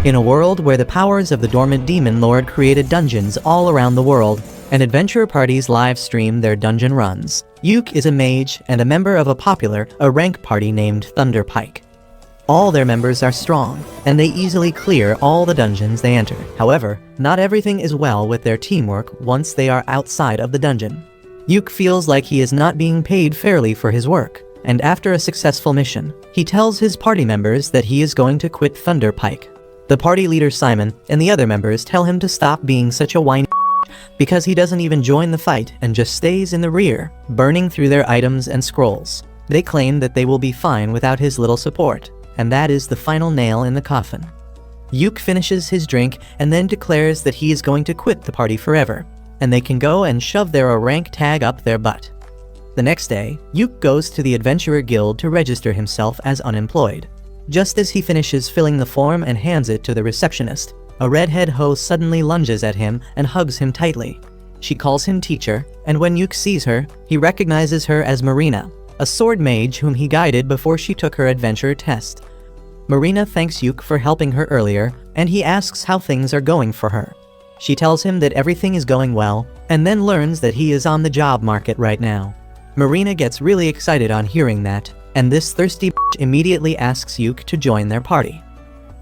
In a world where the powers of the dormant demon lord created dungeons all around the world, and adventure parties live stream their dungeon runs, Yuke is a mage and a member of a rank party named Thunderpike. All their members are strong, and they easily clear all the dungeons they enter. However, not everything is well with their teamwork once they are outside of the dungeon. Yuke feels like he is not being paid fairly for his work, and after a successful mission, he tells his party members that he is going to quit Thunderpike. The party leader Simon and the other members tell him to stop being such a whiny because he doesn't even join the fight and just stays in the rear, burning through their items and scrolls. They claim that they will be fine without his little support, and that is the final nail in the coffin. Yuke finishes his drink and then declares that he is going to quit the party forever, and they can go and shove their rank tag up their butt. The next day, Yuke goes to the Adventurer Guild to register himself as unemployed. Just as he finishes filling the form and hands it to the receptionist, a redhead hoe suddenly lunges at him and hugs him tightly. She calls him teacher, and when Yuke sees her, he recognizes her as Marina, a sword mage whom he guided before she took her adventure test. Marina thanks Yuke for helping her earlier, and he asks how things are going for her. She tells him that everything is going well, and then learns that he is on the job market right now. Marina gets really excited on hearing that, and this thirsty bitch immediately asks Yuke to join their party.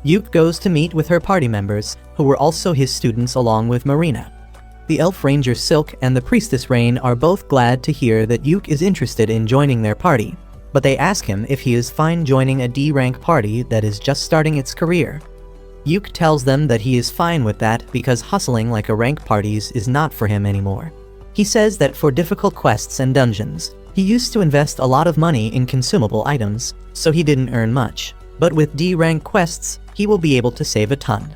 Yuke goes to meet with her party members, who were also his students along with Marina. The Elf Ranger Silk and the Priestess Rain are both glad to hear that Yuke is interested in joining their party, but they ask him if he is fine joining a D-rank party that is just starting its career. Yuke tells them that he is fine with that because hustling like a rank parties is not for him anymore. He says that for difficult quests and dungeons, he used to invest a lot of money in consumable items, so he didn't earn much. But with D-rank quests, he will be able to save a ton.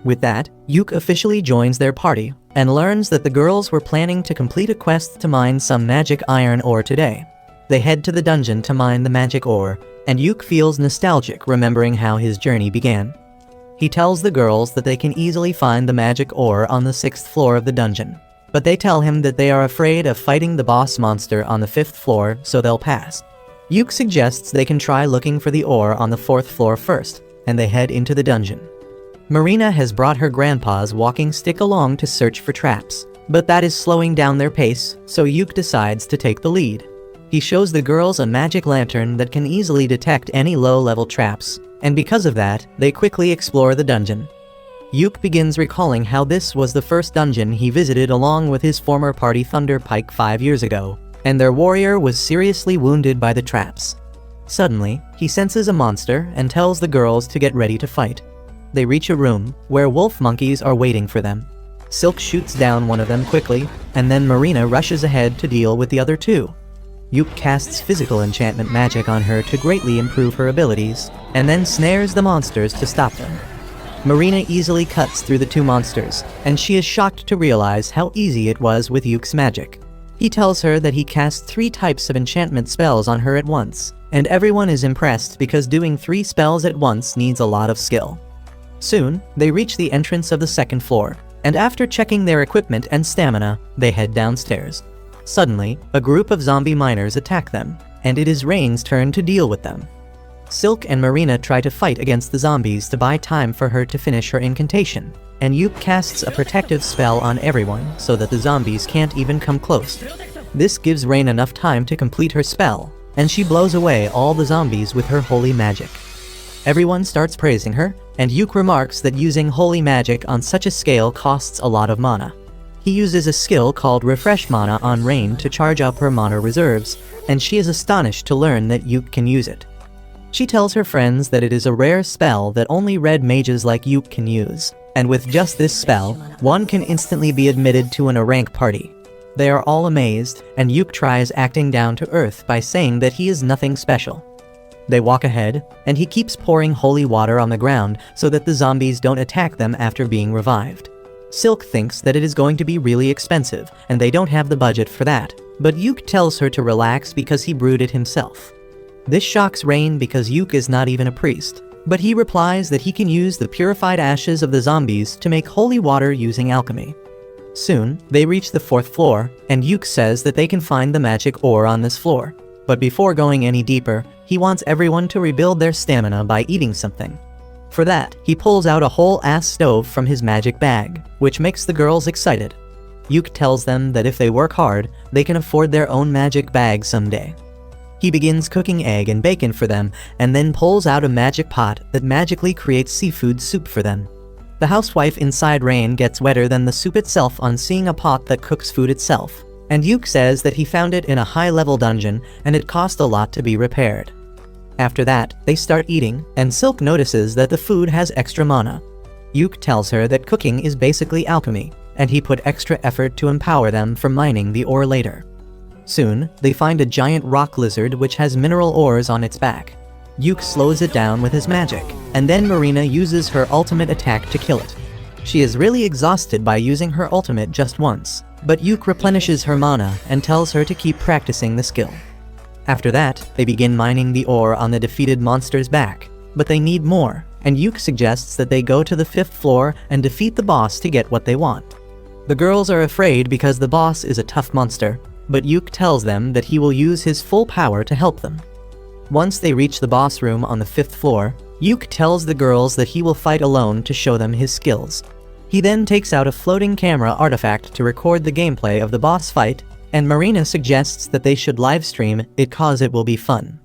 With that, Yuke officially joins their party, and learns that the girls were planning to complete a quest to mine some magic iron ore today. They head to the dungeon to mine the magic ore, and Yuke feels nostalgic remembering how his journey began. He tells the girls that they can easily find the magic ore on the 6th floor of the dungeon, but they tell him that they are afraid of fighting the boss monster on the 5th floor, so they'll pass. Yuke suggests they can try looking for the ore on the 4th floor first, and they head into the dungeon. Marina has brought her grandpa's walking stick along to search for traps, but that is slowing down their pace, so Yuke decides to take the lead. He shows the girls a magic lantern that can easily detect any low-level traps, and because of that, they quickly explore the dungeon. Yuke begins recalling how this was the first dungeon he visited along with his former party Thunderpike 5 years ago, and their warrior was seriously wounded by the traps. Suddenly, he senses a monster and tells the girls to get ready to fight. They reach a room where wolf monkeys are waiting for them. Silk shoots down one of them quickly, and then Marina rushes ahead to deal with the other two. Yuke casts physical enchantment magic on her to greatly improve her abilities, and then snares the monsters to stop them. Marina easily cuts through the two monsters, and she is shocked to realize how easy it was with Yuke's magic. He tells her that he cast 3 types of enchantment spells on her at once, and everyone is impressed because doing 3 spells at once needs a lot of skill. Soon, they reach the entrance of the 2nd floor, and after checking their equipment and stamina, they head downstairs. Suddenly, a group of zombie miners attack them, and it is Rain's turn to deal with them. Silk and Marina try to fight against the zombies to buy time for her to finish her incantation, and Yuke casts a protective spell on everyone so that the zombies can't even come close. This gives Rain enough time to complete her spell, and she blows away all the zombies with her holy magic. Everyone starts praising her, and Yuke remarks that using holy magic on such a scale costs a lot of mana. He uses a skill called Refresh Mana on Rain to charge up her mana reserves, and she is astonished to learn that Yuke can use it. She tells her friends that it is a rare spell that only red mages like Yuke can use, and with just this spell, one can instantly be admitted to an A-rank party. They are all amazed, and Yuke tries acting down to earth by saying that he is nothing special. They walk ahead, and he keeps pouring holy water on the ground so that the zombies don't attack them after being revived. Silk thinks that it is going to be really expensive, and they don't have the budget for that, but Yuke tells her to relax because he brewed it himself. This shocks Rain because Yuke is not even a priest, but he replies that he can use the purified ashes of the zombies to make holy water using alchemy. Soon, they reach the 4th floor, and Yuke says that they can find the magic ore on this floor. But before going any deeper, he wants everyone to rebuild their stamina by eating something. For that, he pulls out a whole ass stove from his magic bag, which makes the girls excited. Yuk tells them that if they work hard, they can afford their own magic bag someday. He begins cooking egg and bacon for them, and then pulls out a magic pot that magically creates seafood soup for them. The housewife inside Rain gets wetter than the soup itself on seeing a pot that cooks food itself, and Yuk says that he found it in a high-level dungeon and it cost a lot to be repaired. After that, they start eating, and Silk notices that the food has extra mana. Yuk tells her that cooking is basically alchemy, and he put extra effort to empower them for mining the ore later. Soon, they find a giant rock lizard which has mineral ores on its back. Yuk slows it down with his magic, and then Marina uses her ultimate attack to kill it. She is really exhausted by using her ultimate just once, but Yuk replenishes her mana and tells her to keep practicing the skill. After that, they begin mining the ore on the defeated monster's back, but they need more, and Yuk suggests that they go to the 5th floor and defeat the boss to get what they want. The girls are afraid because the boss is a tough monster, but Yuk tells them that he will use his full power to help them. Once they reach the boss room on the 5th floor, Yuk tells the girls that he will fight alone to show them his skills. He then takes out a floating camera artifact to record the gameplay of the boss fight, and Marina suggests that they should livestream it cause it will be fun.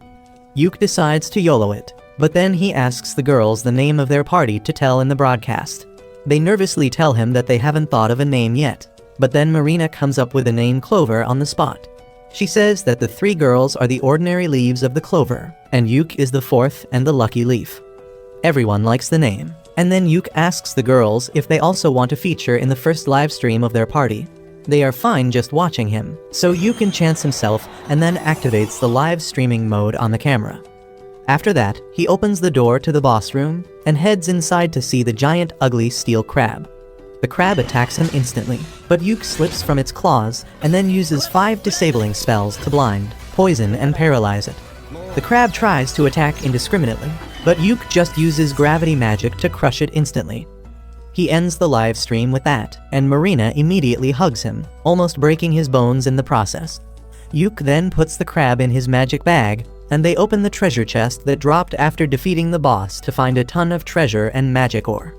Yuk decides to YOLO it, but then he asks the girls the name of their party to tell in the broadcast. They nervously tell him that they haven't thought of a name yet, but then Marina comes up with the name Clover on the spot. She says that the 3 girls are the ordinary leaves of the clover, and Yuk is the 4th and the lucky leaf. Everyone likes the name, and then Yuk asks the girls if they also want to feature in the first live stream of their party. They are fine just watching him, so Yuk enchants himself and then activates the live streaming mode on the camera. After that, he opens the door to the boss room and heads inside to see the giant ugly steel crab. The crab attacks him instantly, but Yuk slips from its claws and then uses 5 disabling spells to blind, poison, and paralyze it. The crab tries to attack indiscriminately, but Yuk just uses gravity magic to crush it instantly. He ends the live stream with that, and Marina immediately hugs him, almost breaking his bones in the process. Yuk then puts the crab in his magic bag, and they open the treasure chest that dropped after defeating the boss to find a ton of treasure and magic ore.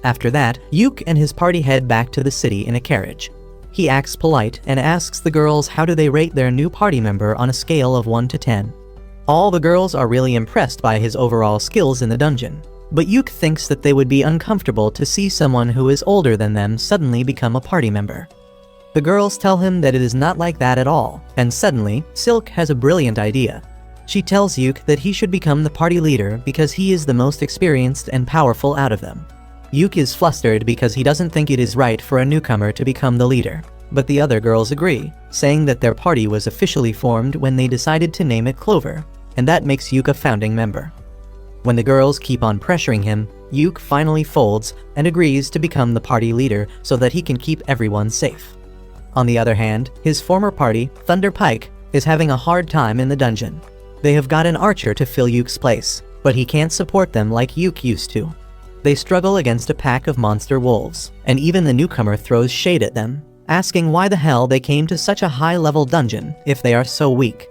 After that, Yuk and his party head back to the city in a carriage. He acts polite and asks the girls how do they rate their new party member on a scale of 1 to 10. All the girls are really impressed by his overall skills in the dungeon, but Yuk thinks that they would be uncomfortable to see someone who is older than them suddenly become a party member. The girls tell him that it is not like that at all, and suddenly, Silk has a brilliant idea. She tells Yuk that he should become the party leader because he is the most experienced and powerful out of them. Yuk is flustered because he doesn't think it is right for a newcomer to become the leader, but the other girls agree, saying that their party was officially formed when they decided to name it Clover, and that makes Yuk a founding member. When the girls keep on pressuring him, Yuk finally folds and agrees to become the party leader so that he can keep everyone safe. On the other hand, his former party, Thunder Pike, is having a hard time in the dungeon. They have got an archer to fill Yuk's place, but he can't support them like Yuk used to. They struggle against a pack of monster wolves, and even the newcomer throws shade at them, asking why the hell they came to such a high-level dungeon if they are so weak.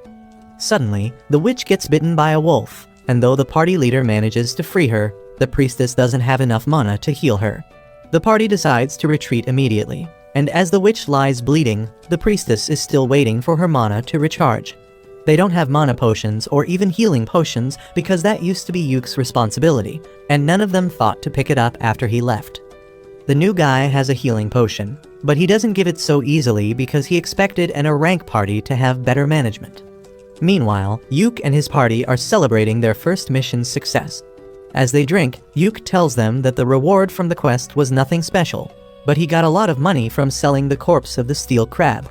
Suddenly, the witch gets bitten by a wolf, and though the party leader manages to free her, the priestess doesn't have enough mana to heal her. The party decides to retreat immediately, and as the witch lies bleeding, the priestess is still waiting for her mana to recharge. They don't have mana potions or even healing potions because that used to be Yuk's responsibility, and none of them thought to pick it up after he left. The new guy has a healing potion, but he doesn't give it so easily because he expected a rank party to have better management. Meanwhile, Yuk and his party are celebrating their first mission's success. As they drink, Yuk tells them that the reward from the quest was nothing special, but he got a lot of money from selling the corpse of the steel crab.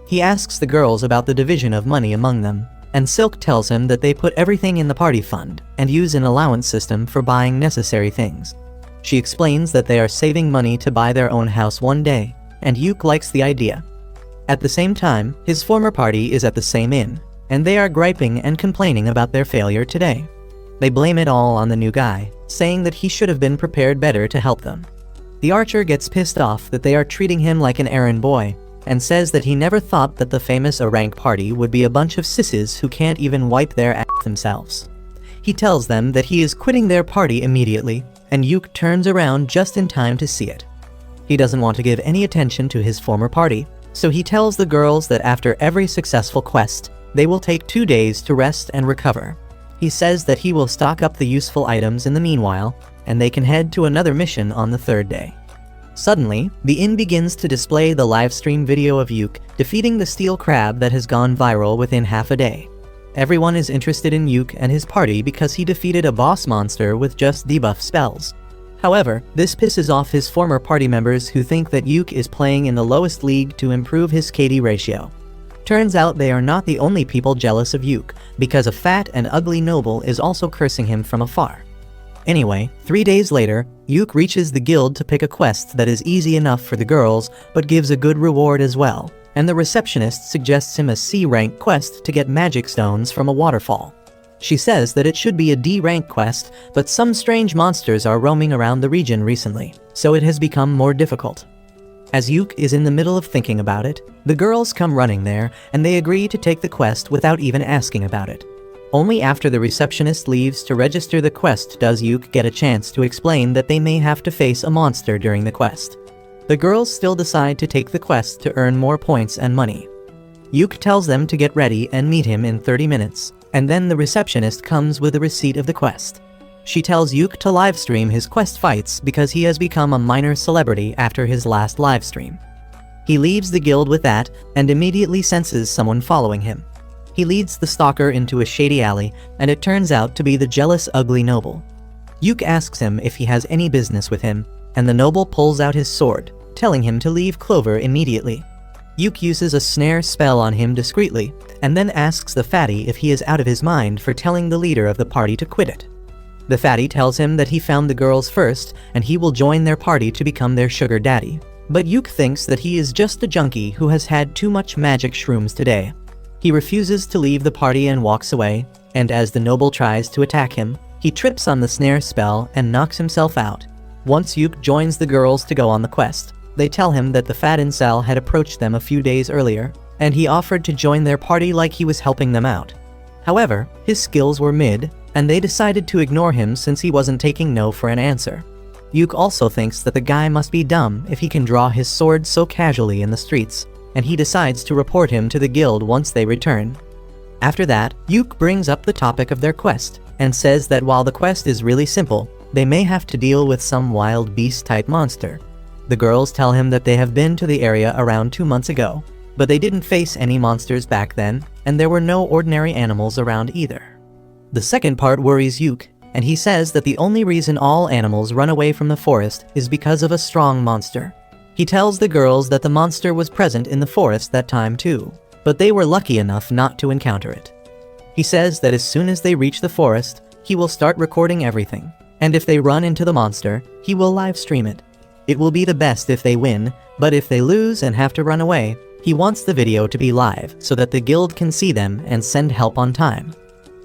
He asks the girls about the division of money among them, and Silk tells him that they put everything in the party fund and use an allowance system for buying necessary things. She explains that they are saving money to buy their own house one day, and Yuk likes the idea. At the same time, his former party is at the same inn, and they are griping and complaining about their failure today. They blame it all on the new guy, saying that he should have been prepared better to help them. The archer gets pissed off that they are treating him like an errand boy, and says that he never thought that the famous rank party would be a bunch of sisses who can't even wipe their ass themselves. He tells them that he is quitting their party immediately, and Yuk turns around just in time to see it. He doesn't want to give any attention to his former party, so he tells the girls that after every successful quest, they will take 2 days to rest and recover. He says that he will stock up the useful items in the meanwhile, and they can head to another mission on the 3rd day. Suddenly, the inn begins to display the livestream video of Yuk defeating the steel crab that has gone viral within half a day. Everyone is interested in Yuk and his party because he defeated a boss monster with just debuff spells. However, this pisses off his former party members who think that Yuk is playing in the lowest league to improve his KD ratio. Turns out they are not the only people jealous of Yuk, because a fat and ugly noble is also cursing him from afar. Anyway, 3 days later, Yuk reaches the guild to pick a quest that is easy enough for the girls, but gives a good reward as well, and the receptionist suggests him a C-rank quest to get magic stones from a waterfall. She says that it should be a D-rank quest, but some strange monsters are roaming around the region recently, so it has become more difficult. As Yuk is in the middle of thinking about it, the girls come running there, and they agree to take the quest without even asking about it. Only after the receptionist leaves to register the quest does Yuk get a chance to explain that they may have to face a monster during the quest. The girls still decide to take the quest to earn more points and money. Yuk tells them to get ready and meet him in 30 minutes, and then the receptionist comes with a receipt of the quest. She tells Yuk to livestream his quest fights because he has become a minor celebrity after his last livestream. He leaves the guild with that and immediately senses someone following him. He leads the stalker into a shady alley, and it turns out to be the jealous ugly noble. Yuk asks him if he has any business with him, and the noble pulls out his sword, telling him to leave Clover immediately. Yuk uses a snare spell on him discreetly, and then asks the fatty if he is out of his mind for telling the leader of the party to quit it. The fatty tells him that he found the girls first, and he will join their party to become their sugar daddy. But Yuk thinks that he is just a junkie who has had too much magic shrooms today. He refuses to leave the party and walks away, and as the noble tries to attack him, he trips on the snare spell and knocks himself out. Once Yuk joins the girls to go on the quest, they tell him that the fat incel had approached them a few days earlier, and he offered to join their party like he was helping them out. However, his skills were mid, and they decided to ignore him since he wasn't taking no for an answer. Yuk also thinks that the guy must be dumb if he can draw his sword so casually in the streets, and he decides to report him to the guild once they return. After that, Yuk brings up the topic of their quest, and says that while the quest is really simple, they may have to deal with some wild beast-type monster. The girls tell him that they have been to the area around 2 months ago, but they didn't face any monsters back then, and there were no ordinary animals around either. The second part worries Yuk, and he says that the only reason all animals run away from the forest is because of a strong monster. He tells the girls that the monster was present in the forest that time too, but they were lucky enough not to encounter it. He says that as soon as they reach the forest, he will start recording everything, and if they run into the monster, he will live stream it. It will be the best if they win, but if they lose and have to run away, he wants the video to be live so that the guild can see them and send help on time.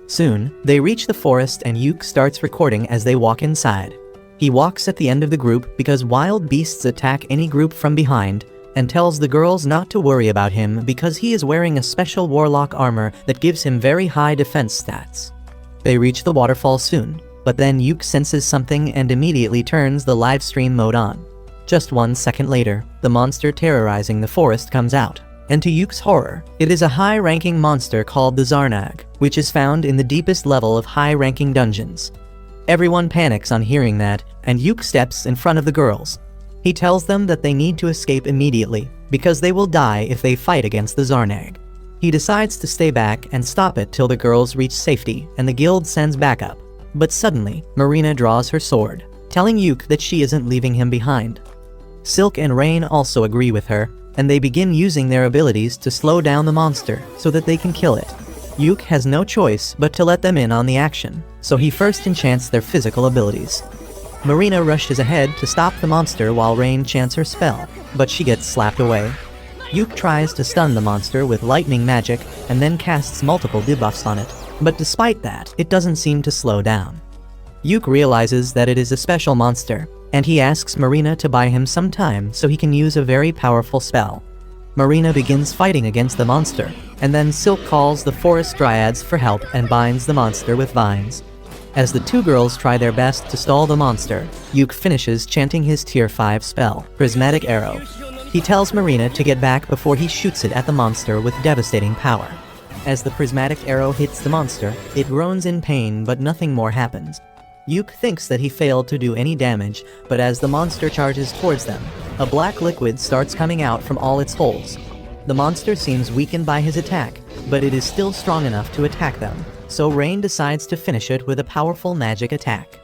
Soon, they reach the forest and Yuk starts recording as they walk inside. He walks at the end of the group because wild beasts attack any group from behind, and tells the girls not to worry about him because he is wearing a special warlock armor that gives him very high defense stats. They reach the waterfall soon, but then Yuk senses something and immediately turns the live stream mode on. Just 1 second later, the monster terrorizing the forest comes out, and to Yuk's horror, it is a high-ranking monster called the Zarnag, which is found in the deepest level of high-ranking dungeons. Everyone panics on hearing that, and Yuk steps in front of the girls. He tells them that they need to escape immediately, because they will die if they fight against the Zarnag. He decides to stay back and stop it till the girls reach safety, and the guild sends backup. But suddenly, Marina draws her sword, telling Yuk that she isn't leaving him behind. Silk and Rain also agree with her, and they begin using their abilities to slow down the monster so that they can kill it. Yuk has no choice but to let them in on the action, so he first enchants their physical abilities. Marina rushes ahead to stop the monster while Rain chants her spell, but she gets slapped away. Yuk tries to stun the monster with lightning magic and then casts multiple debuffs on it, but despite that, it doesn't seem to slow down. Yuk realizes that it is a special monster, and he asks Marina to buy him some time so he can use a very powerful spell. Marina begins fighting against the monster, and then Silk calls the forest dryads for help and binds the monster with vines. As the two girls try their best to stall the monster, Yuke finishes chanting his tier 5 spell, Prismatic Arrow. He tells Marina to get back before he shoots it at the monster with devastating power. As the prismatic arrow hits the monster, it groans in pain, but nothing more happens. Yuke thinks that he failed to do any damage, but as the monster charges towards them, a black liquid starts coming out from all its holes. The monster seems weakened by his attack, but it is still strong enough to attack them, so Rain decides to finish it with a powerful magic attack.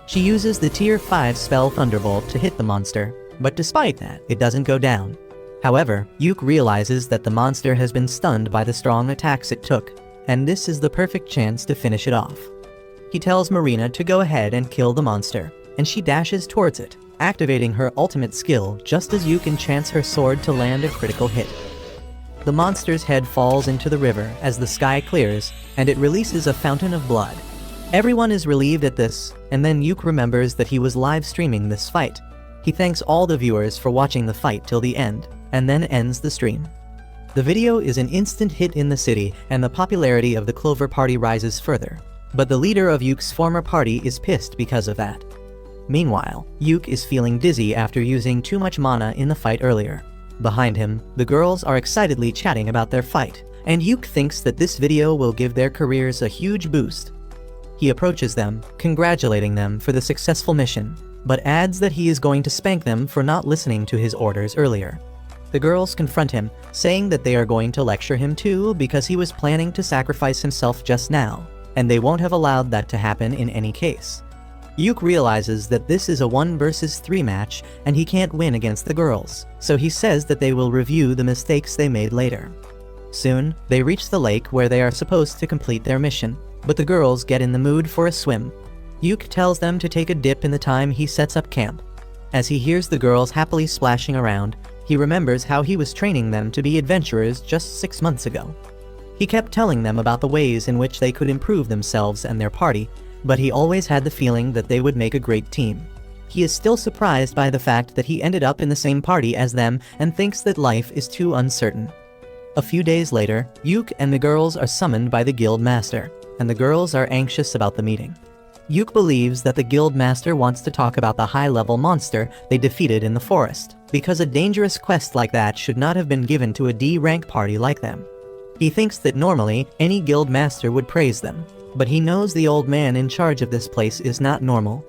She uses the tier 5 spell Thunderbolt to hit the monster, but despite that, it doesn't go down. However, Yuke realizes that the monster has been stunned by the strong attacks it took, and this is the perfect chance to finish it off. He tells Marina to go ahead and kill the monster, and she dashes towards it, activating her ultimate skill just as Yuke enchants her sword to land a critical hit. The monster's head falls into the river as the sky clears, and it releases a fountain of blood. Everyone is relieved at this, and then Yuke remembers that he was live streaming this fight. He thanks all the viewers for watching the fight till the end, and then ends the stream. The video is an instant hit in the city, and the popularity of the Clover Party rises further. But the leader of Yuke's former party is pissed because of that. Meanwhile, Yuke is feeling dizzy after using too much mana in the fight earlier. Behind him, the girls are excitedly chatting about their fight, and Yuke thinks that this video will give their careers a huge boost. He approaches them, congratulating them for the successful mission, but adds that he is going to spank them for not listening to his orders earlier. The girls confront him, saying that they are going to lecture him too because he was planning to sacrifice himself just now, and they won't have allowed that to happen in any case. Yuke realizes that this is a 1 versus 3 match and he can't win against the girls, so he says that they will review the mistakes they made later. Soon, they reach the lake where they are supposed to complete their mission, but the girls get in the mood for a swim. Yuke tells them to take a dip in the time he sets up camp. As he hears the girls happily splashing around, he remembers how he was training them to be adventurers just 6 months ago. He kept telling them about the ways in which they could improve themselves and their party, but he always had the feeling that they would make a great team. He is still surprised by the fact that he ended up in the same party as them and thinks that life is too uncertain. A few days later, Yuke and the girls are summoned by the guild master, and the girls are anxious about the meeting. Yuke believes that the guild master wants to talk about the high-level monster they defeated in the forest, because a dangerous quest like that should not have been given to a D-rank party like them. He thinks that normally, any guild master would praise them, but he knows the old man in charge of this place is not normal.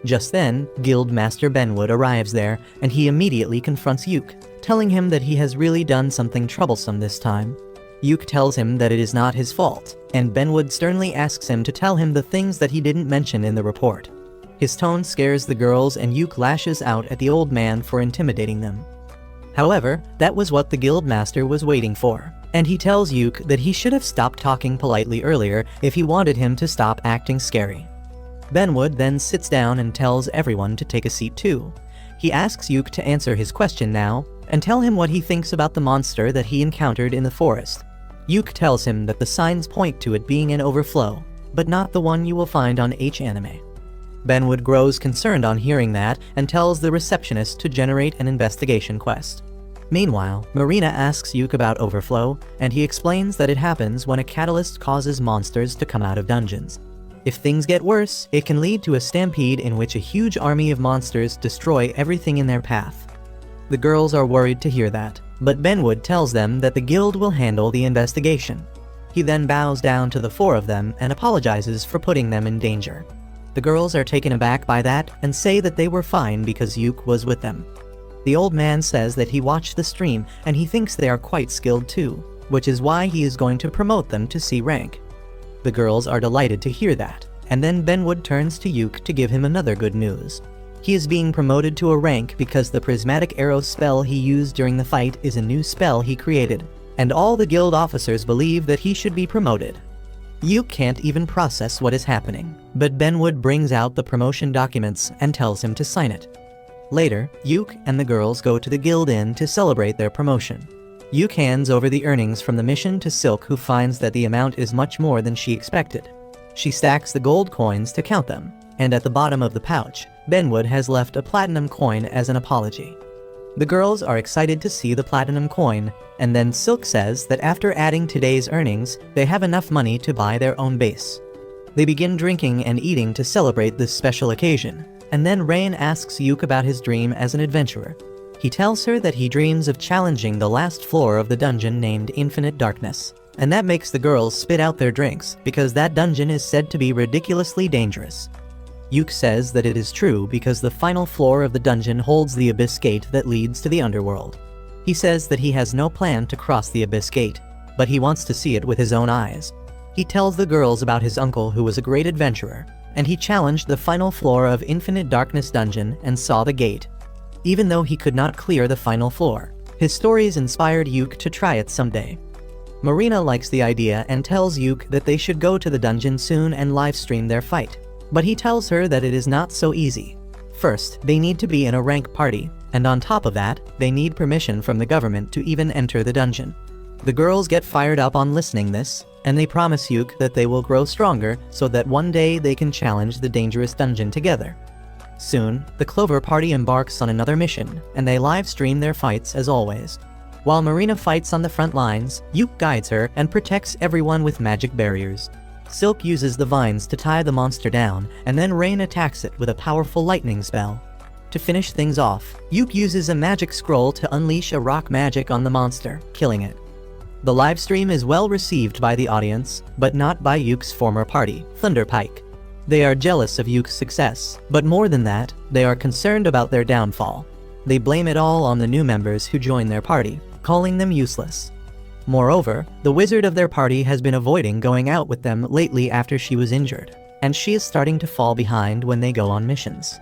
Just then, Guild Master Benwood arrives there, and he immediately confronts Yuke, telling him that he has really done something troublesome this time. Yuke tells him that it is not his fault, and Benwood sternly asks him to tell him the things that he didn't mention in the report. His tone scares the girls and Yuke lashes out at the old man for intimidating them. However, that was what the guild master was waiting for, and he tells Yuke that he should have stopped talking politely earlier if he wanted him to stop acting scary. Benwood then sits down and tells everyone to take a seat too. He asks Yuke to answer his question now, and tell him what he thinks about the monster that he encountered in the forest. Yuke tells him that the signs point to it being an overflow, but not the one you will find on Anime. Benwood grows concerned on hearing that and tells the receptionist to generate an investigation quest. Meanwhile, Marina asks Yuke about overflow, and he explains that it happens when a catalyst causes monsters to come out of dungeons. If things get worse, it can lead to a stampede in which a huge army of monsters destroy everything in their path. The girls are worried to hear that, but Benwood tells them that the guild will handle the investigation. He then bows down to the 4 of them and apologizes for putting them in danger. The girls are taken aback by that and say that they were fine because Yuke was with them. The old man says that he watched the stream and he thinks they are quite skilled too, which is why he is going to promote them to C rank. The girls are delighted to hear that, and then Benwood turns to Yuke to give him another good news. He is being promoted to a rank because the prismatic arrow spell he used during the fight is a new spell he created, and all the guild officers believe that he should be promoted. Yuke can't even process what is happening, but Benwood brings out the promotion documents and tells him to sign it. Later, Yuke and the girls go to the guild inn to celebrate their promotion. Yuke hands over the earnings from the mission to Silk, who finds that the amount is much more than she expected. She stacks the gold coins to count them, and at the bottom of the pouch, Benwood has left a platinum coin as an apology. The girls are excited to see the platinum coin, and then Silk says that after adding today's earnings, they have enough money to buy their own base. They begin drinking and eating to celebrate this special occasion, and then Rain asks Yuk about his dream as an adventurer. He tells her that he dreams of challenging the last floor of the dungeon named Infinite Darkness, and that makes the girls spit out their drinks because that dungeon is said to be ridiculously dangerous. Yuk says that it is true because the final floor of the dungeon holds the Abyss Gate that leads to the underworld. He says that he has no plan to cross the Abyss Gate, but he wants to see it with his own eyes. He tells the girls about his uncle who was a great adventurer, and he challenged the final floor of Infinite Darkness dungeon and saw the gate. Even though he could not clear the final floor, his stories inspired Yuk to try it someday. Marina likes the idea and tells Yuk that they should go to the dungeon soon and livestream their fight. But he tells her that it is not so easy. First, they need to be in a rank party, and on top of that, they need permission from the government to even enter the dungeon. The girls get fired up on listening this, and they promise Yuk that they will grow stronger so that one day they can challenge the dangerous dungeon together. Soon, the Clover party embarks on another mission, and they live stream their fights as always. While Marina fights on the front lines, Yuk guides her and protects everyone with magic barriers. Silk uses the vines to tie the monster down, and then Rain attacks it with a powerful lightning spell. To finish things off, Yuk uses a magic scroll to unleash a rock magic on the monster, killing it. The livestream is well received by the audience, but not by Yuk's former party, Thunderpike. They are jealous of Yuk's success, but more than that, they are concerned about their downfall. They blame it all on the new members who join their party, calling them useless. Moreover, the wizard of their party has been avoiding going out with them lately after she was injured, and she is starting to fall behind when they go on missions.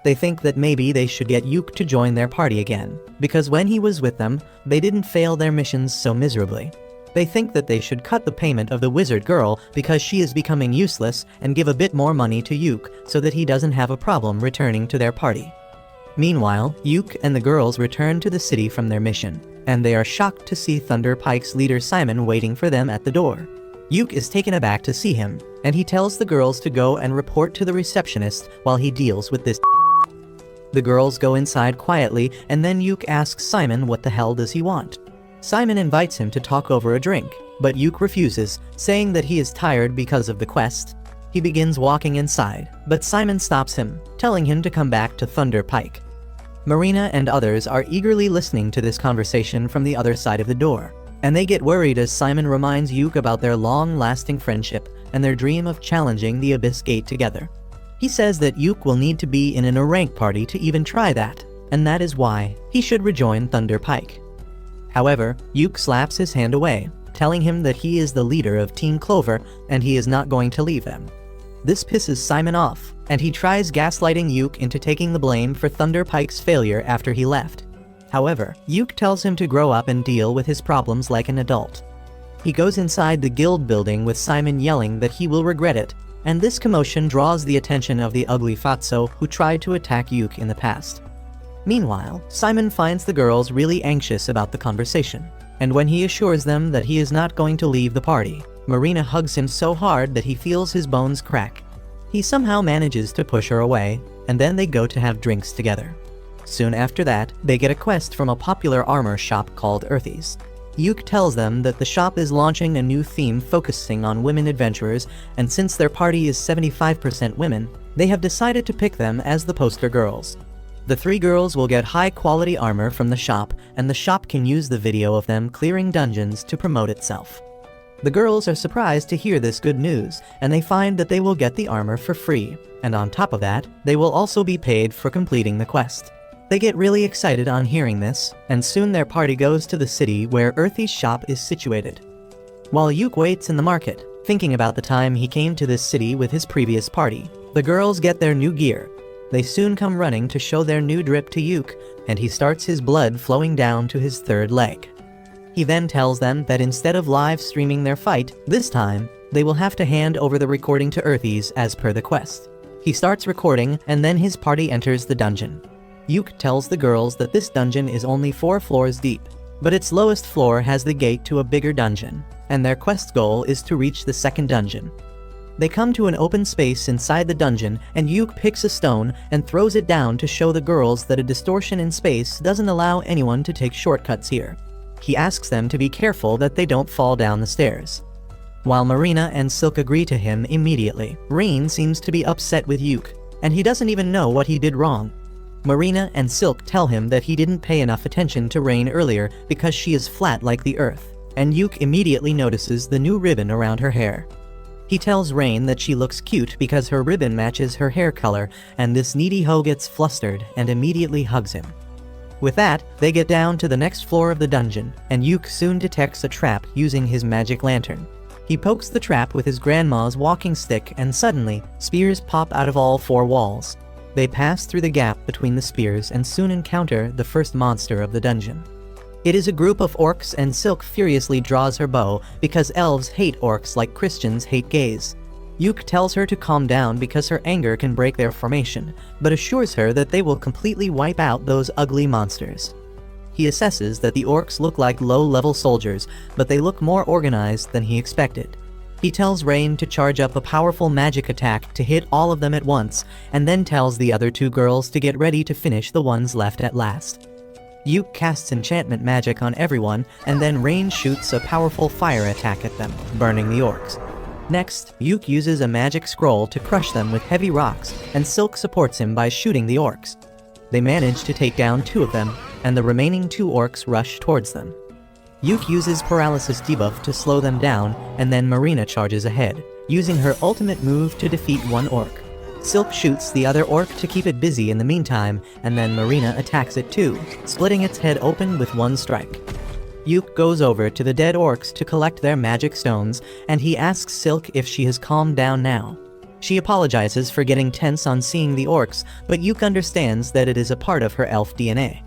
They think that maybe they should get Yuk to join their party again, because when he was with them, they didn't fail their missions so miserably. They think that they should cut the payment of the wizard girl because she is becoming useless and give a bit more money to Yuk so that he doesn't have a problem returning to their party. Meanwhile, Yuk and the girls return to the city from their mission, and they are shocked to see Thunderpike's leader Simon waiting for them at the door. Yuk is taken aback to see him, and he tells the girls to go and report to the receptionist while he deals with this. The girls go inside quietly, and then Yuk asks Simon what the hell does he want. Simon invites him to talk over a drink, but Yuk refuses, saying that he is tired because of the quest. He begins walking inside, but Simon stops him, telling him to come back to Thunderpike. Marina and others are eagerly listening to this conversation from the other side of the door, and they get worried as Simon reminds Yuk about their long-lasting friendship and their dream of challenging the Abyss Gate together. He says that Yuk will need to be in a rank party to even try that, and that is why he should rejoin Thunderpike. However, Yuk slaps his hand away, telling him that he is the leader of Team Clover and he is not going to leave them. This pisses Simon off, and he tries gaslighting Yuk into taking the blame for Thunderpike's failure after he left. However, Yuk tells him to grow up and deal with his problems like an adult. He goes inside the guild building with Simon yelling that he will regret it, and this commotion draws the attention of the ugly Fatso who tried to attack Yuk in the past. Meanwhile, Simon finds the girls really anxious about the conversation, and when he assures them that he is not going to leave the party, Marina hugs him so hard that he feels his bones crack. He somehow manages to push her away, and then they go to have drinks together. Soon after that, they get a quest from a popular armor shop called Earthy's. Yuk tells them that the shop is launching a new theme focusing on women adventurers, and since their party is 75% women, they have decided to pick them as the poster girls. The 3 girls will get high-quality armor from the shop, and the shop can use the video of them clearing dungeons to promote itself. The girls are surprised to hear this good news, and they find that they will get the armor for free, and on top of that, they will also be paid for completing the quest. They get really excited on hearing this, and soon their party goes to the city where Earthy's shop is situated. While Yuk waits in the market, thinking about the time he came to this city with his previous party, the girls get their new gear. They soon come running to show their new drip to Yuk, and he starts his blood flowing down to his 3rd leg. He then tells them that instead of live streaming their fight, this time, they will have to hand over the recording to Earthy's as per the quest. He starts recording, and then his party enters the dungeon. Yuk tells the girls that this dungeon is only 4 floors deep, but its lowest floor has the gate to a bigger dungeon, and their quest goal is to reach the 2nd dungeon. They come to an open space inside the dungeon, and Yuk picks a stone and throws it down to show the girls that a distortion in space doesn't allow anyone to take shortcuts here. He asks them to be careful that they don't fall down the stairs. While Marina and Silk agree to him immediately, Rain seems to be upset with Yuk, and he doesn't even know what he did wrong. Marina and Silk tell him that he didn't pay enough attention to Rain earlier because she is flat like the earth, and Yuk immediately notices the new ribbon around her hair. He tells Rain that she looks cute because her ribbon matches her hair color, and this needy hoe gets flustered and immediately hugs him. With that, they get down to the next floor of the dungeon, and Yuk soon detects a trap using his magic lantern. He pokes the trap with his grandma's walking stick, and suddenly, spears pop out of all 4 walls. They pass through the gap between the spears and soon encounter the first monster of the dungeon. It is a group of orcs, and Silk furiously draws her bow because elves hate orcs like Christians hate gays. Yuk tells her to calm down because her anger can break their formation, but assures her that they will completely wipe out those ugly monsters. He assesses that the orcs look like low-level soldiers, but they look more organized than he expected. He tells Rain to charge up a powerful magic attack to hit all of them at once, and then tells the other 2 girls to get ready to finish the ones left at last. Yuk casts enchantment magic on everyone, and then Rain shoots a powerful fire attack at them, burning the orcs. Next, Yuk uses a magic scroll to crush them with heavy rocks, and Silk supports him by shooting the orcs. They manage to take down 2 of them, and the remaining 2 orcs rush towards them. Yuk uses paralysis debuff to slow them down, and then Marina charges ahead, using her ultimate move to defeat 1 orc. Silk shoots the other orc to keep it busy in the meantime, and then Marina attacks it too, splitting its head open with 1 strike. Yuk goes over to the dead orcs to collect their magic stones, and he asks Silk if she has calmed down now. She apologizes for getting tense on seeing the orcs, but Yuk understands that it is a part of her elf DNA.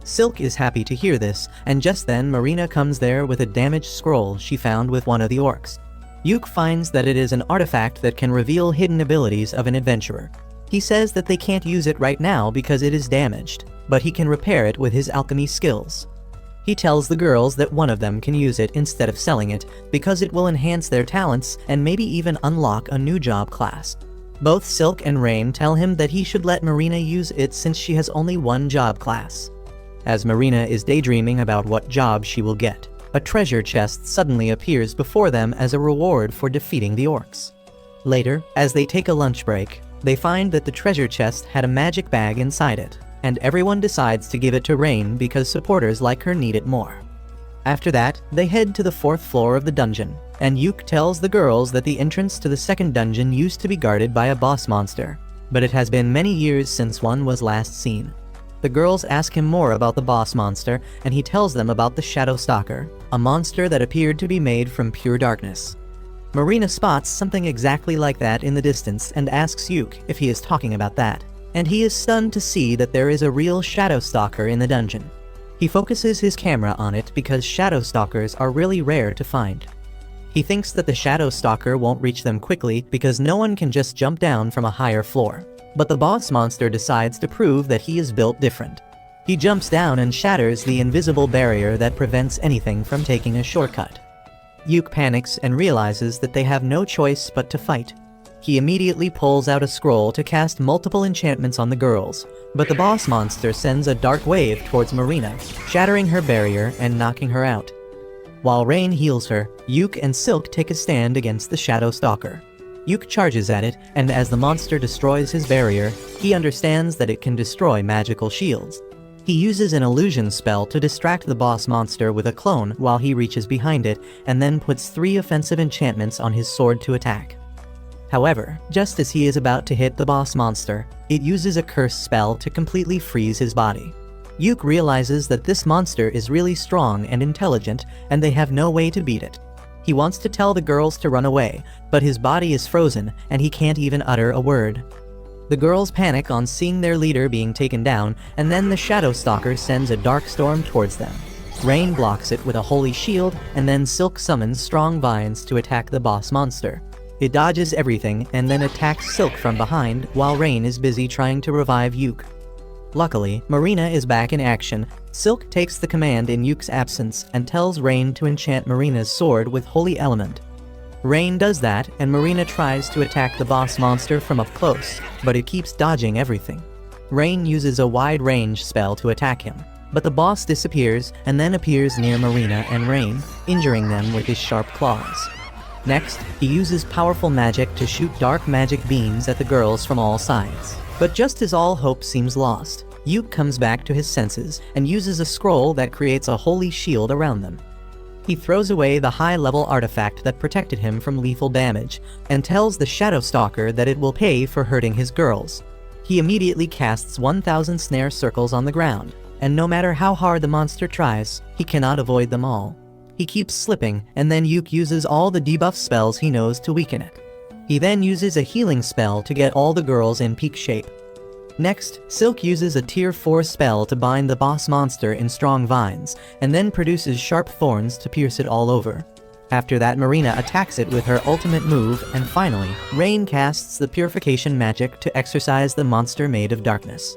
Silk is happy to hear this, and just then Marina comes there with a damaged scroll she found with one of the orcs. Yuk finds that it is an artifact that can reveal hidden abilities of an adventurer. He says that they can't use it right now because it is damaged, but he can repair it with his alchemy skills. He tells the girls that one of them can use it instead of selling it because it will enhance their talents and maybe even unlock a new job class. Both Silk and Rain tell him that he should let Marina use it since she has only 1 job class. As Marina is daydreaming about what job she will get, a treasure chest suddenly appears before them as a reward for defeating the orcs. Later, as they take a lunch break, they find that the treasure chest had a magic bag inside it, and everyone decides to give it to Rain because supporters like her need it more. After that, they head to the 4th floor of the dungeon, and Yuk tells the girls that the entrance to the 2nd dungeon used to be guarded by a boss monster, but it has been many years since one was last seen. The girls ask him more about the boss monster, and he tells them about the Shadow Stalker, a monster that appeared to be made from pure darkness. Marina spots something exactly like that in the distance and asks Yuk if he is talking about that, and he is stunned to see that there is a real Shadow Stalker in the dungeon. He focuses his camera on it because Shadow Stalkers are really rare to find. He thinks that the Shadow Stalker won't reach them quickly because no one can just jump down from a higher floor. But the boss monster decides to prove that he is built different. He jumps down and shatters the invisible barrier that prevents anything from taking a shortcut. Yuk panics and realizes that they have no choice but to fight. He immediately pulls out a scroll to cast multiple enchantments on the girls, but the boss monster sends a dark wave towards Marina, shattering her barrier and knocking her out. While Rain heals her, Yuk and Silk take a stand against the Shadow Stalker. Yuk charges at it, and as the monster destroys his barrier, he understands that it can destroy magical shields. He uses an illusion spell to distract the boss monster with a clone while he reaches behind it, and then puts 3 offensive enchantments on his sword to attack. However, just as he is about to hit the boss monster, it uses a curse spell to completely freeze his body. Yuk realizes that this monster is really strong and intelligent, and they have no way to beat it. He wants to tell the girls to run away, but his body is frozen and he can't even utter a word. The girls panic on seeing their leader being taken down, and then the Shadow Stalker sends a dark storm towards them. Rain blocks it with a holy shield, and then Silk summons strong vines to attack the boss monster. It dodges everything and then attacks Silk from behind while Rain is busy trying to revive Yuk. Luckily, Marina is back in action. Silk takes the command in Yuk's absence and tells Rain to enchant Marina's sword with Holy Element. Rain does that, and Marina tries to attack the boss monster from up close, but it keeps dodging everything. Rain uses a wide-range spell to attack him, but the boss disappears and then appears near Marina and Rain, injuring them with his sharp claws. Next, he uses powerful magic to shoot dark magic beams at the girls from all sides. But just as all hope seems lost, Yuke comes back to his senses and uses a scroll that creates a holy shield around them. He throws away the high-level artifact that protected him from lethal damage and tells the Shadow Stalker that it will pay for hurting his girls. He immediately casts 1,000 snare circles on the ground, and no matter how hard the monster tries, he cannot avoid them all. He keeps slipping, and then Yuke uses all the debuff spells he knows to weaken it. He then uses a healing spell to get all the girls in peak shape. Next, Silk uses a tier 4 spell to bind the boss monster in strong vines, and then produces sharp thorns to pierce it all over. After that, Marina attacks it with her ultimate move, and finally, Rain casts the purification magic to exorcise the monster made of darkness.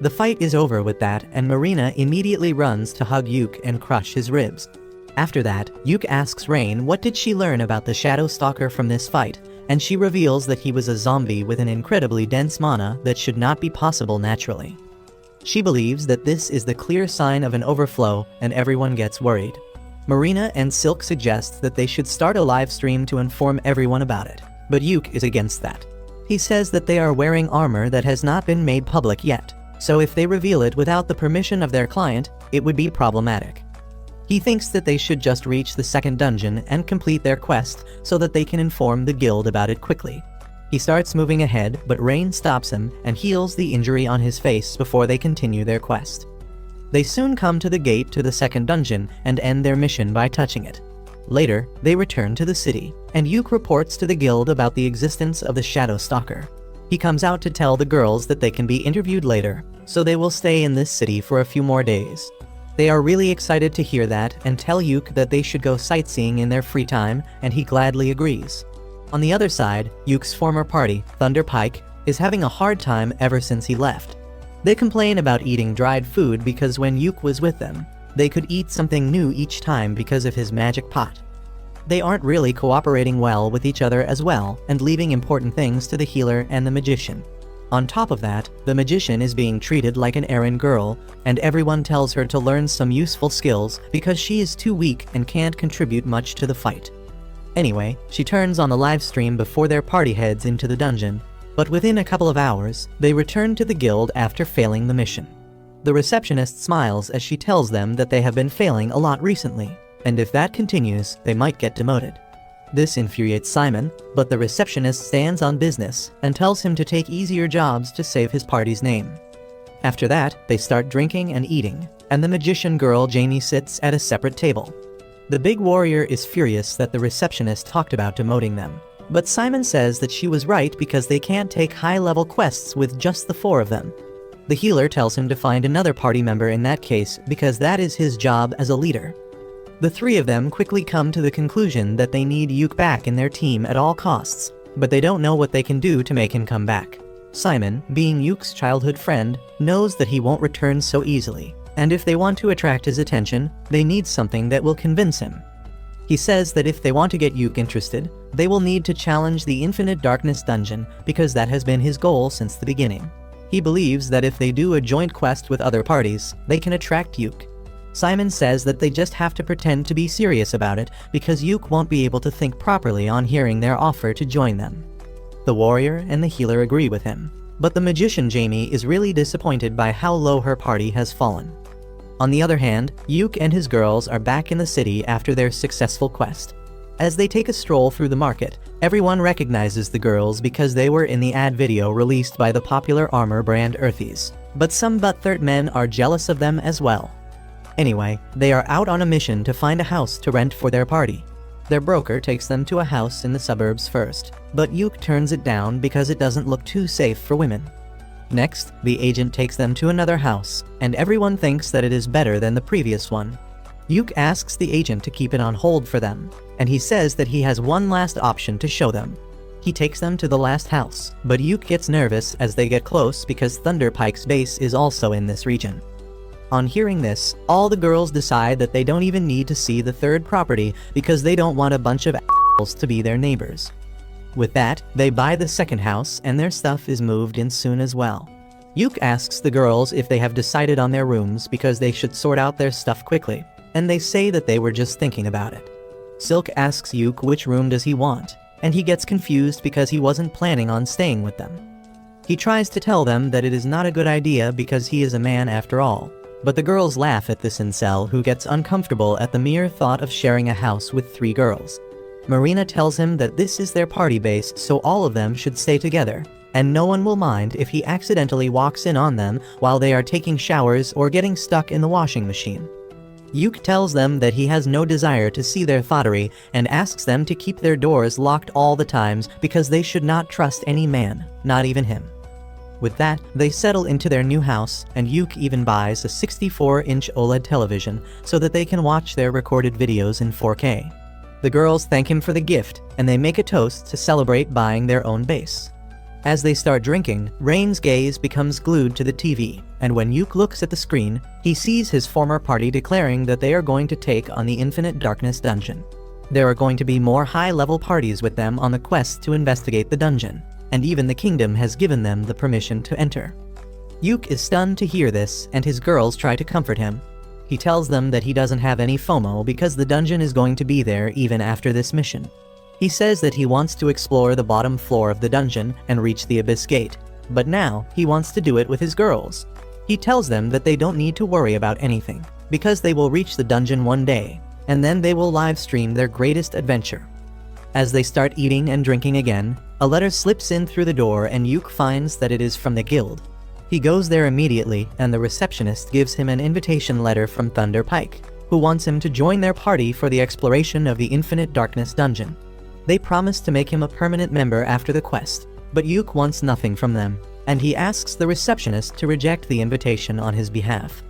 The fight is over with that, and Marina immediately runs to hug Yuke and crush his ribs. After that, Yuke asks Rain what did she learn about the Shadow Stalker from this fight, and she reveals that he was a zombie with an incredibly dense mana that should not be possible naturally. She believes that this is the clear sign of an overflow, and everyone gets worried. Marina and Silk suggest that they should start a live stream to inform everyone about it, but Yuke is against that. He says that they are wearing armor that has not been made public yet, so if they reveal it without the permission of their client, it would be problematic. He thinks that they should just reach the second dungeon and complete their quest so that they can inform the guild about it quickly. He starts moving ahead, but Rain stops him and heals the injury on his face before they continue their quest. They soon come to the gate to the second dungeon and end their mission by touching it. Later, they return to the city, and Yuke reports to the guild about the existence of the Shadow Stalker. He comes out to tell the girls that they can be interviewed later, so they will stay in this city for a few more days. They are really excited to hear that and tell Yuke that they should go sightseeing in their free time, and he gladly agrees. On the other side, Yuke's former party, Thunder Pike, is having a hard time ever since he left. They complain about eating dried food because when Yuke was with them, they could eat something new each time because of his magic pot. They aren't really cooperating well with each other as well, and leaving important things to the healer and the magician. On top of that, the magician is being treated like an errand girl, and everyone tells her to learn some useful skills because she is too weak and can't contribute much to the fight. Anyway, she turns on the live stream before their party heads into the dungeon, but within a couple of hours, they return to the guild after failing the mission. The receptionist smiles as she tells them that they have been failing a lot recently, and if that continues, they might get demoted. This infuriates Simon, but the receptionist stands on business and tells him to take easier jobs to save his party's name. After that, they start drinking and eating, and the magician girl Jamie sits at a separate table. The big warrior is furious that the receptionist talked about demoting them, but Simon says that she was right because they can't take high-level quests with just the 4 of them. The healer tells him to find another party member in that case because that is his job as a leader. The 3 of them quickly come to the conclusion that they need Yuke back in their team at all costs, but they don't know what they can do to make him come back. Simon, being Yuke's childhood friend, knows that he won't return so easily, and if they want to attract his attention, they need something that will convince him. He says that if they want to get Yuke interested, they will need to challenge the Infinite Darkness dungeon because that has been his goal since the beginning. He believes that if they do a joint quest with other parties, they can attract Yuke. Simon says that they just have to pretend to be serious about it because Yuke won't be able to think properly on hearing their offer to join them. The warrior and the healer agree with him, but the magician Jamie is really disappointed by how low her party has fallen. On the other hand, Yuke and his girls are back in the city after their successful quest. As they take a stroll through the market, everyone recognizes the girls because they were in the ad video released by the popular armor brand Earthies, but some butthurt men are jealous of them as well. Anyway, they are out on a mission to find a house to rent for their party. Their broker takes them to a house in the suburbs first, but Yuke turns it down because it doesn't look too safe for women. Next, the agent takes them to another house, and everyone thinks that it is better than the previous one. Yuke asks the agent to keep it on hold for them, and he says that he has one last option to show them. He takes them to the last house, but Yuke gets nervous as they get close because Thunder Pike's base is also in this region. On hearing this, all the girls decide that they don't even need to see the third property because they don't want a bunch of assholes to be their neighbors. With that, they buy the second house and their stuff is moved in soon as well. Yuke asks the girls if they have decided on their rooms because they should sort out their stuff quickly, and they say that they were just thinking about it. Silk asks Yuk which room does he want, and he gets confused because he wasn't planning on staying with them. He tries to tell them that it is not a good idea because he is a man after all, but the girls laugh at this incel who gets uncomfortable at the mere thought of sharing a house with 3 girls. Marina tells him that this is their party base, so all of them should stay together, and no one will mind if he accidentally walks in on them while they are taking showers or getting stuck in the washing machine. Yuk tells them that he has no desire to see their thottery and asks them to keep their doors locked all the times because they should not trust any man, not even him. With that, they settle into their new house, and Yuk even buys a 64-inch OLED television so that they can watch their recorded videos in 4K. The girls thank him for the gift, and they make a toast to celebrate buying their own base. As they start drinking, Rain's gaze becomes glued to the TV, and when Yuk looks at the screen, he sees his former party declaring that they are going to take on the Infinite Darkness dungeon. There are going to be more high-level parties with them on the quest to investigate the dungeon, and even the kingdom has given them the permission to enter. Yuk is stunned to hear this, and his girls try to comfort him. He tells them that he doesn't have any FOMO because the dungeon is going to be there even after this mission. He says that he wants to explore the bottom floor of the dungeon and reach the Abyss Gate, but now he wants to do it with his girls. He tells them that they don't need to worry about anything, because they will reach the dungeon one day, and then they will live stream their greatest adventure. As they start eating and drinking again, a letter slips in through the door and Yuk finds that it is from the guild. He goes there immediately, and the receptionist gives him an invitation letter from Thunder Pike, who wants him to join their party for the exploration of the Infinite Darkness dungeon. They promise to make him a permanent member after the quest, but Yuk wants nothing from them, and he asks the receptionist to reject the invitation on his behalf.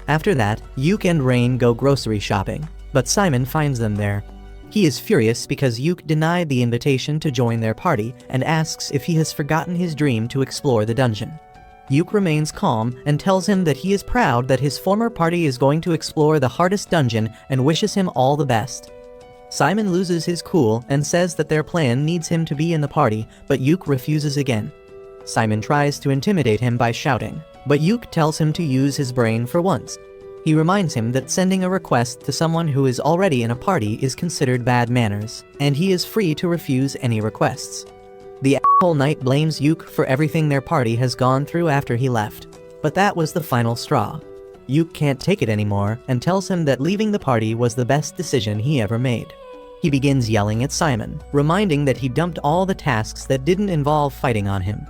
After that, Yuk and Rain go grocery shopping, but Simon finds them there. He is furious because Yuk denied the invitation to join their party and asks if he has forgotten his dream to explore the dungeon. Yuk remains calm and tells him that he is proud that his former party is going to explore the hardest dungeon and wishes him all the best. Simon loses his cool and says that their plan needs him to be in the party, but Yuk refuses again. Simon tries to intimidate him by shouting, but Yuk tells him to use his brain for once. He reminds him that sending a request to someone who is already in a party is considered bad manners, and he is free to refuse any requests. The asshole knight blames Yuk for everything their party has gone through after he left, but that was the final straw. Yuk can't take it anymore and tells him that leaving the party was the best decision he ever made. He begins yelling at Simon, reminding that he dumped all the tasks that didn't involve fighting on him.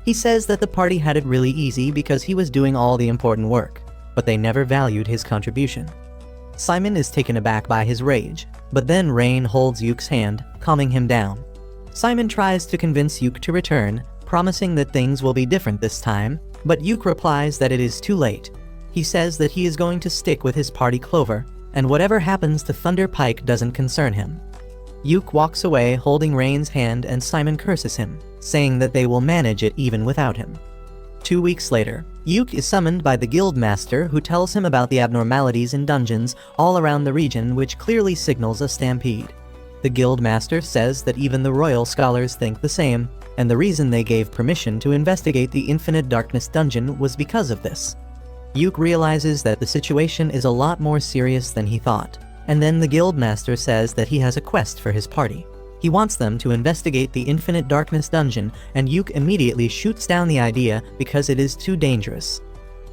He says that the party had it really easy because he was doing all the important work, but they never valued his contribution. Simon is taken aback by his rage, but then Rain holds Yuk's hand, calming him down. Simon tries to convince Yuk to return, promising that things will be different this time, but Yuk replies that it is too late. He says that he is going to stick with his party Clover, and whatever happens to Thunder Pike doesn't concern him. Yuk walks away holding Rain's hand and Simon curses him, saying that they will manage it even without him. 2 weeks later, Yuk is summoned by the guild master who tells him about the abnormalities in dungeons all around the region, which clearly signals a stampede. The guild master says that even the royal scholars think the same, and the reason they gave permission to investigate the Infinite Darkness dungeon was because of this. Yuk realizes that the situation is a lot more serious than he thought, and then the guild master says that he has a quest for his party. He wants them to investigate the Infinite Darkness dungeon, and Yuk immediately shoots down the idea because it is too dangerous.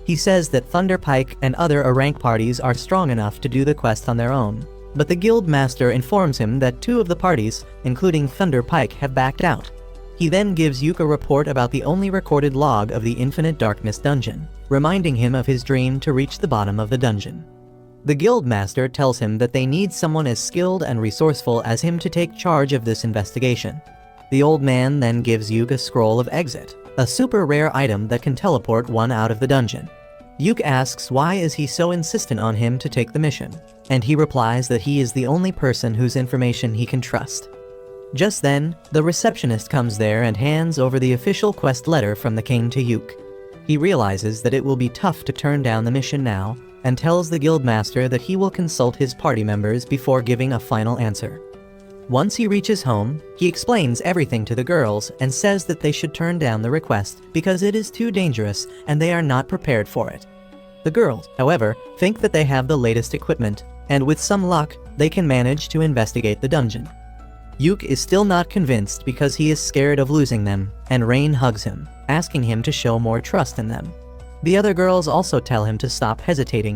He says that Thunder Pike and other rank parties are strong enough to do the quest on their own, but the guild master informs him that 2 of the parties, including Thunder Pike, have backed out. He then gives Yuk a report about the only recorded log of the Infinite Darkness dungeon, reminding him of his dream to reach the bottom of the dungeon. The guild master tells him that they need someone as skilled and resourceful as him to take charge of this investigation. The old man then gives Yuk a scroll of exit, a super rare item that can teleport one out of the dungeon. Yuk asks why is he so insistent on him to take the mission, and he replies that he is the only person whose information he can trust. Just then, the receptionist comes there and hands over the official quest letter from the king to Yuk. He realizes that it will be tough to turn down the mission now, and tells the guildmaster that he will consult his party members before giving a final answer. Once he reaches home, he explains everything to the girls and says that they should turn down the request because it is too dangerous and they are not prepared for it. The girls, however, think that they have the latest equipment, and with some luck, they can manage to investigate the dungeon. Yuke is still not convinced because he is scared of losing them, and Rain hugs him, asking him to show more trust in them. The other girls also tell him to stop hesitating